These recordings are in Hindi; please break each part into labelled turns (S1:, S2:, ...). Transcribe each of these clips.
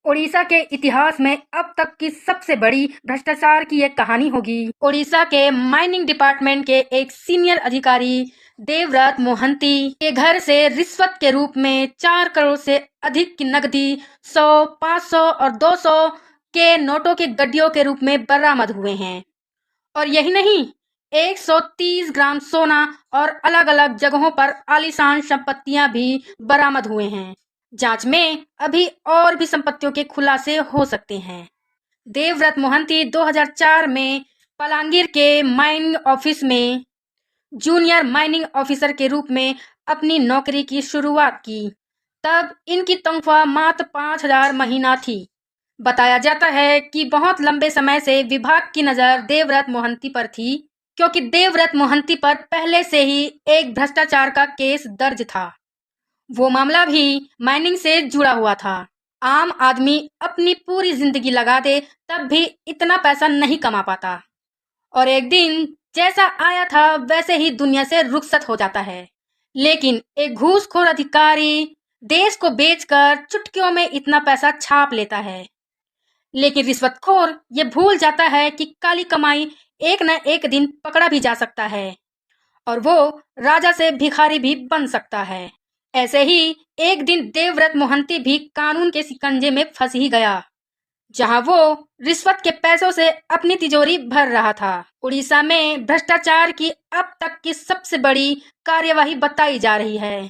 S1: ओडिशा के इतिहास में अब तक की सबसे बड़ी भ्रष्टाचार की एक कहानी होगी। ओडिशा के माइनिंग डिपार्टमेंट के एक सीनियर अधिकारी देवव्रत मोहंती के घर से रिश्वत के रूप में 4 करोड़ से अधिक की नकदी 100, 500 और 200 के नोटों के गड्डियों के रूप में बरामद हुए हैं। और यही नहीं, 130 ग्राम सोना और अलग-अलग जगहों पर आलीशान संपत्तियां भी बरामद हुए हैं। जांच में अभी और भी संपत्तियों के खुलासे हो सकते हैं। देवव्रत मोहंती 2004 में पलांगीर के माइनिंग ऑफिस में जूनियर माइनिंग ऑफिसर के रूप में अपनी नौकरी की शुरुआत की। तब इनकी तनख्वाह मात्र 5,000 महीना थी। बताया जाता है कि बहुत लंबे समय से विभाग की नज़र देवव्रत मोहंती पर थी, क्योंकि देवव्रत मोहंती पर पहले से ही एक भ्रष्टाचार का केस दर्ज था। वो मामला भी माइनिंग से जुड़ा हुआ था। आम आदमी अपनी पूरी जिंदगी लगा दे तब भी इतना पैसा नहीं कमा पाता, और एक दिन जैसा आया था वैसे ही दुनिया से रुखसत हो जाता है। लेकिन एक घूसखोर अधिकारी देश को बेचकर चुटकियों में इतना पैसा छाप लेता है। लेकिन रिश्वतखोर ये भूल जाता है कि काली कमाई एक न एक दिन पकड़ा भी जा सकता है, और वो राजा से भिखारी भी बन सकता है। ऐसे ही एक दिन देवव्रत मोहंती भी कानून के शिकंजे में फंस ही गया, जहां वो रिश्वत के पैसों से अपनी तिजोरी भर रहा था। उड़ीसा में भ्रष्टाचार की अब तक की सबसे बड़ी कार्यवाही बताई जा रही है,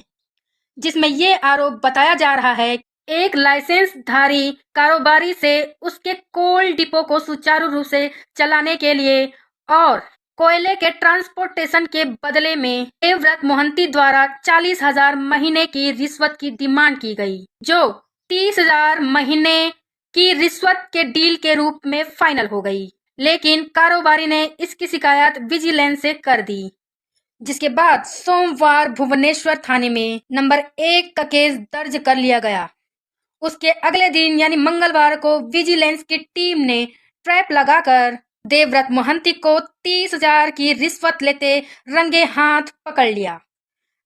S1: जिसमें ये आरोप बताया जा रहा है कि एक लाइसेंसधारी कारोबारी से उसके कोल डिपो को सुचारू रूप से चलाने के लिए और कोयले के ट्रांसपोर्टेशन के बदले में देवव्रत मोहंती द्वारा 40,000 महीने की रिश्वत की डिमांड की गई, जो 30,000 महीने की रिश्वत के डील के रूप में फाइनल हो गई। लेकिन कारोबारी ने इसकी शिकायत विजिलेंस से कर दी, जिसके बाद सोमवार भुवनेश्वर थाने में नंबर 1 का केस दर्ज कर लिया गया। उसके अगले दिन यानी मंगलवार को विजिलेंस की टीम ने ट्रैप लगाकर देवव्रत मोहंती को 30,000 की रिश्वत लेते रंगे हाथ पकड़ लिया।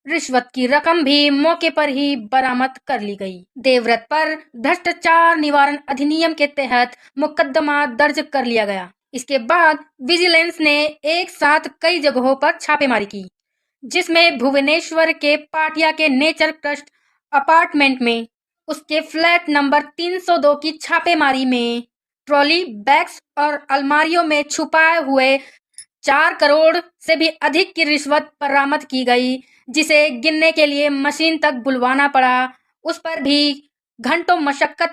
S1: रिश्वत की रकम भी मौके पर ही बरामद कर ली गई। देवव्रत पर भ्रष्टाचार निवारण अधिनियम के तहत मुकदमा दर्ज कर लिया गया। इसके बाद विजिलेंस ने एक साथ कई जगहों पर छापेमारी की, जिसमें भुवनेश्वर के पाटिया के नेचर ट्रस्ट अपार्टमेंट में उसके फ्लैट नंबर 302 की छापेमारी में ट्रॉली बैग्स और अलमारियों में छुपाए हुए 4 करोड़ से भी अधिक की रिश्वत बरामद की गई, जिसे गिनने के लिए मशीन तक बुलवाना पड़ा। उस पर भी घंटों मशक्कत